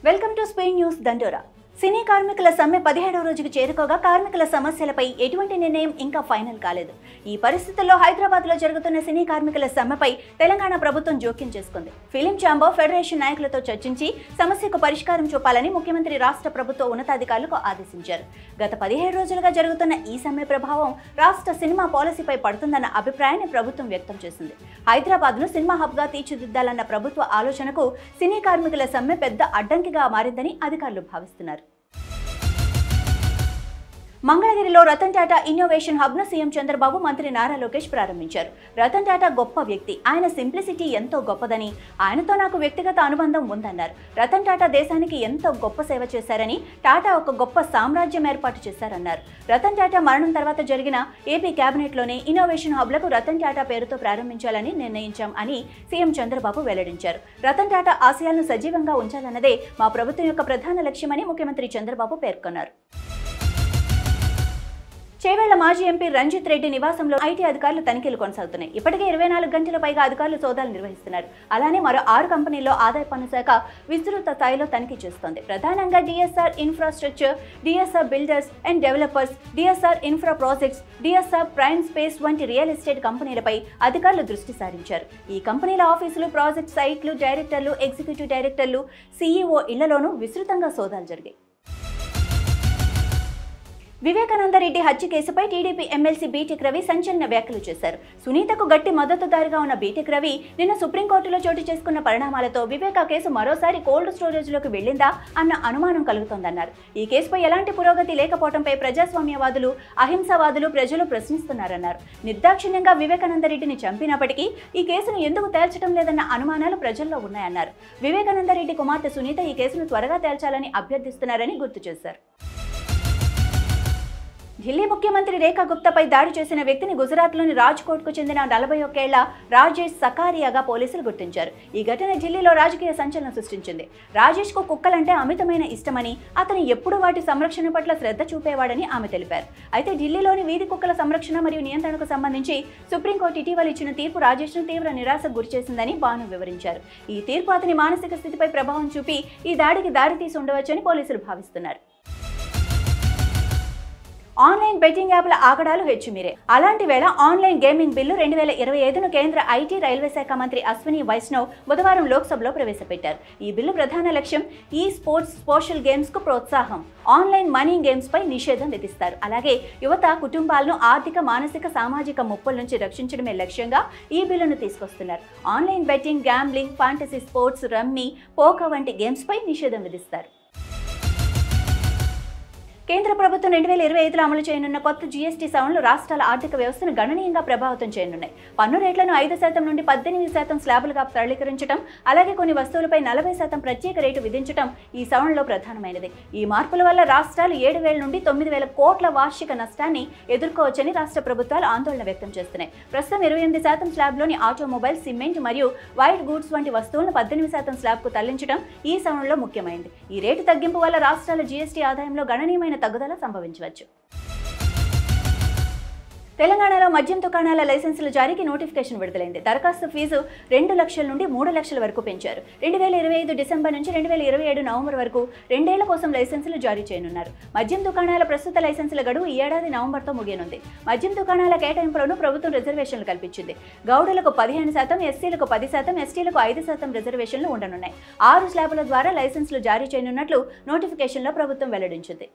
Welcome to Spain news దండోరా. సినీ కార్మికుల సమ్మె 17వ రోజుకు చేరుకోగా కార్మికుల సమస్యలపై ఎటువంటి నిర్ణయం ఇంకా ఫైనల్ కాలేదు. ఈ పరిస్థితుల్లో హైదరాబాద్లో జరుగుతున్న సినీ కార్మికుల సమ్మెపై తెలంగాణ ప్రభుత్వం జోక్యం చేసుకుంది. ఫిలిం ఛాంబర్ ఫెడరేషన్ నాయకులతో చర్చించి సమస్యకు పరిష్కారం చూపాలని ముఖ్యమంత్రి రాష్ట్ర ప్రభుత్వ ఉన్నతాధికారులకు ఆదేశించారు. గత 17 రోజులుగా జరుగుతున్న ఈ సమ్మె ప్రభావం రాష్ట్ర సినిమా పాలసీపై పడుతుందన్న అభిప్రాయాన్ని ప్రభుత్వం వ్యక్తం చేసింది. హైదరాబాద్ను సినిమా హబ్గా తీర్చిదిద్దాలన్న ప్రభుత్వ ఆలోచనకు సినీ కార్మికుల సమ్మె పెద్ద అడ్డంకిగా మారిందని అధికారులు భావిస్తున్నారు. మంగళగిరిలో రతన్ టాటా ఇన్నోవేషన్ హబ్ను సీఎం చంద్రబాబు, మంత్రి నారా లోకేష్ ప్రారంభించారు. రతన్ టాటా గొప్ప వ్యక్తి, ఆయన సింప్లిసిటీ ఎంతో గొప్పదని, ఆయనతో నాకు వ్యక్తిగత అనుబంధం ఉందన్నారు. రతన్ టాటా దేశానికి ఎంతో గొప్ప సేవ చేశారని, టాటా ఒక గొప్ప సామ్రాజ్యం ఏర్పాటు చేశారన్నారు. రతన్ టాటా మరణం తర్వాత జరిగిన ఏపీ కేబినెట్లోనే ఇన్నోవేషన్ హబ్లకు రతన్ టాటా పేరుతో ప్రారంభించాలని నిర్ణయించాం అని సీఎం చంద్రబాబు వెల్లడించారు. రతన్ టాటా ఆశయాలను సజీవంగా ఉంచాలన్నదే మా ప్రభుత్వం యొక్క ప్రధాన లక్ష్యమని ముఖ్యమంత్రి చంద్రబాబు పేర్కొన్నారు. చేవేళ్ల మాజీ ఎంపీ రంజిత్ రెడ్డి నివాసంలో ఐటీ అధికారులు తనిఖీలు కొనసాగుతున్నాయి. ఇప్పటికే 24 గంటల పైగా అధికారులు సోదాలు నిర్వహిస్తున్నారు. అలానే మరో 6 కంపెనీల్లో ఆదాయ పన్ను శాఖ విస్తృత స్థాయిలో తనిఖీ చేస్తోంది. ప్రధానంగా DSR infrastructure, DSR builders and developers, DSR infra projects, DSR prime space వంటి రియల్ ఎస్టేట్ కంపెనీలపై అధికారులు దృష్టి సారించారు. ఈ కంపెనీల ఆఫీసులు, ప్రాజెక్ట్ సైట్లు, డైరెక్టర్లు, ఎగ్జిక్యూటివ్ డైరెక్టర్లు, సీఈఓ ఇళ్లలోనూ విస్తృతంగా సోదాలు జరిగాయి. వివేకానందరెడ్డి హత్య కేసుపై టీడీపీ ఎమ్మెల్సీ బీటెక్ రవి సంచలన వ్యాఖ్యలు చేశారు. సునీతకు గట్టి మద్దతుదారుగా ఉన్న బీటెక్ రవి నిన్న సుప్రీంకోర్టులో చోటు చేసుకున్న పరిణామాలతో వివేకా కేసు మరోసారి కోల్డ్ స్టోరేజ్లోకి వెళ్లిందా అన్న అనుమానం కలుగుతోందన్నారు. ఈ కేసుపై ఎలాంటి పురోగతి లేకపోవడంపై ప్రజాస్వామ్యవాదులు, అహింసావాదులు, ప్రజలు ప్రశ్నిస్తున్నారన్నారు. నిర్దాక్షిణ్యంగా వివేకానందరెడ్డిని చంపినప్పటికీ ఈ కేసును ఎందుకు తేల్చడం లేదన్న అనుమానాలు ప్రజల్లో ఉన్నాయన్నారు. వివేకానందరెడ్డి కుమార్తె సునీత ఈ కేసును త్వరగా తేల్చాలని అభ్యర్థిస్తున్నారని గుర్తు చేశారు. ఢిల్లీ ముఖ్యమంత్రి రేఖా గుప్తాపై దాడి చేసిన వ్యక్తిని గుజరాత్లోని రాజ్కోట్కు చెందిన 41 ఏళ్ల రాజేష్ సకారియాగా పోలీసులు గుర్తించారు. ఈ ఘటన ఢిల్లీలో రాజకీయ సంచలనం సృష్టించింది. రాజేష్కు కుక్కలంటే అమితమైన ఇష్టమని, అతను ఎప్పుడూ వాటి సంరక్షణ పట్ల శ్రద్ధ చూపేవాడని ఆమె తెలిపారు. అయితే ఢిల్లీలోని వీధి కుక్కల సంరక్షణ మరియు నియంత్రణకు సంబంధించి సుప్రీంకోర్టు ఇటీవల ఇచ్చిన తీర్పు రాజేష్ను తీవ్ర నిరాశకు గురిచేసిందని బాను వివరించారు. ఈ తీర్పు అతని మానసిక స్థితిపై ప్రభావం చూపి ఈ దాడికి దారితీసి ఉండవచ్చని పోలీసులు భావిస్తున్నారు. ఆన్లైన్ బెట్టింగ్ యాప్ల ఆగడాలు హెచ్చుమీరే. అలాంటి వేళ ఆన్లైన్ గేమింగ్ బిల్లు 2025ను కేంద్ర ఐటీ, రైల్వే శాఖ మంత్రి అశ్విని వైష్ణవ్ బుధవారం లోక్సభలో ప్రవేశపెట్టారు. ఈ బిల్లు ప్రధాన లక్ష్యం ఈ స్పోర్ట్స్, సోషల్ గేమ్స్ కు ప్రోత్సాహం, ఆన్లైన్ మనీ గేమ్స్ పై నిషేధం విధిస్తారు. అలాగే యువత, కుటుంబాలను ఆర్థిక, మానసిక, సామాజిక ముప్పుల నుంచి రక్షించడమే లక్ష్యంగా ఈ బిల్లును తీసుకొస్తున్నారు. Online betting, gambling, fantasy sports, rummy, poker వంటి గేమ్స్ పై నిషేధం విధిస్తారు. కేంద్ర ప్రభుత్వం 2025లో అమలు చేయనున్న కొత్త జీఎస్టీ సవరణలు రాష్ట్రాల ఆర్థిక వ్యవస్థను గణనీయంగా ప్రభావితం చేయనున్నాయి. పన్ను రేట్లను 5% నుండి 18% స్లాబులుగా తరలికరించడం, అలాగే కొన్ని వస్తువులపై 40% ప్రత్యేక రేటు విధించడం ఈ సవరణలో ప్రధానమైనది. ఈ మార్పుల వల్ల రాష్ట్రాలు 7,000 నుండి 9,000 కోట్ల వార్షిక నష్టాన్ని ఎదుర్కోవచ్చని రాష్ట్ర ప్రభుత్వాలు ఆందోళన వ్యక్తం చేస్తున్నాయి. ప్రస్తుతం 28% స్లాబ్లోని ఆటోమొబైల్, సిమెంట్ మరియు వైట్ గూడ్స్ వంటి వస్తువులను 18% స్లాబ్కు తరలించడం ఈ సవరణలో ముఖ్యమైనది. ఈ రేటు తగ్గింపు వల్ల రాష్ట్రాల జీఎస్టీ ఆదాయంలో గణనీయమైన తగ్గుదల సంభవించవచ్చు. తెలంగాణలో మద్యం దుకాణాల లైసెన్సుల జారీకి నోటిఫికేషన్ విడుదలైంది. దరఖాస్తు ఫీజు 2 లక్షల నుండి 3 లక్షల వరకు పెంచారు. 2025 డిసెంబర్ నుంచి 2027 నవంబర్ వరకు 2 ఏళ్ల కోసం లైసెన్సులు జారీ చేయనున్నారు. మద్యం దుకాణాల ప్రస్తుత లైసెన్సుల గడువు ఈ ఏడాది నవంబర్తో ముగియనుంది. మద్యం దుకాణాల కేటాయింపులను ప్రభుత్వం రిజర్వేషన్లు కల్పించింది. గౌడులకు 15%, ఎస్సీలకు 10%, ఎస్టీలకు 5% రిజర్వేషన్లు ఉండనున్నాయి. 6 స్లాబుల ద్వారా లైసెన్సులు జారీ చేయనున్నట్లు నోటిఫికేషన్లో ప్రభుత్వం వెల్లడించింది.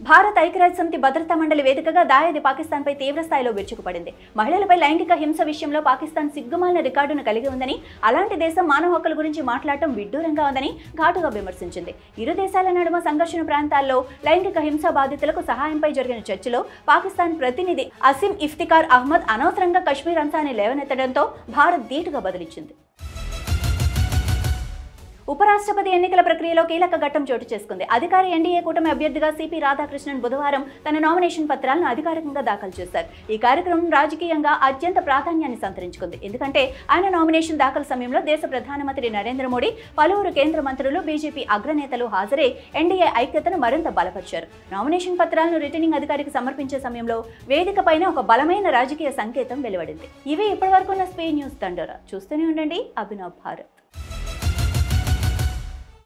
భారత ఐక్యరాజ్య సమితి భద్రతా మండలి వేదికగా దాయాది పాకిస్తాన్పై తీవ్ర స్థాయిలో విరుచుకుపడింది. మహిళలపై లైంగిక హింస విషయంలో పాకిస్తాన్ సిగ్గుమాలిన రికార్డును కలిగి ఉందని, అలాంటి దేశం మానవ హక్కుల గురించి మాట్లాడటం విడ్డూరంగా ఉందని ఘాటుగా విమర్శించింది. ఇరు దేశాల నడుమ సంఘర్షణ ప్రాంతాల్లో లైంగిక హింస బాధితులకు సహాయంపై జరిగిన చర్చలో పాకిస్తాన్ ప్రతినిధి అసీం ఇఫ్తికార్ అహ్మద్ అనవసరంగా కశ్మీర్ అంశాన్ని లేవనెత్తడంతో భారత్ ధీటుగా బదిలించింది. ఉపరాష్ట్రపతి ఎన్నికల ప్రక్రియలో కీలక ఘట్టం చోటు చేసుకుంది. అధికార ఎన్డీఏ కూటమి అభ్యర్థిగా సిపి రాధాకృష్ణన్ బుధవారం తన నామినేషన్ పత్రాలను అధికారికంగా దాఖలు చేశారు. ఈ కార్యక్రమం రాజకీయంగా అత్యంత ప్రాధాన్యాన్ని సంతరించుకుంది. ఎందుకంటే ఆయన నామినేషన్ దాఖలు సమయంలో దేశ ప్రధానమంత్రి నరేంద్ర మోడీ, పలువురు కేంద్ర మంత్రులు, బీజేపీ అగ్రనేతలు హాజరై ఎన్డీఏ ఐక్యతను మరింత బలపరిచారు. నామినేషన్ పత్రాలను రిటర్నింగ్ అధికారికి సమర్పించే సమయంలో వేదిక పైన ఒక బలమైన రాజకీయ సంకేతం వెలువడింది. ఇవి ఇప్పటివరకున్న స్పెయిన్ న్యూస్ దండోరా. చూస్తూనే ఉండండి అభినవ్ భారత్.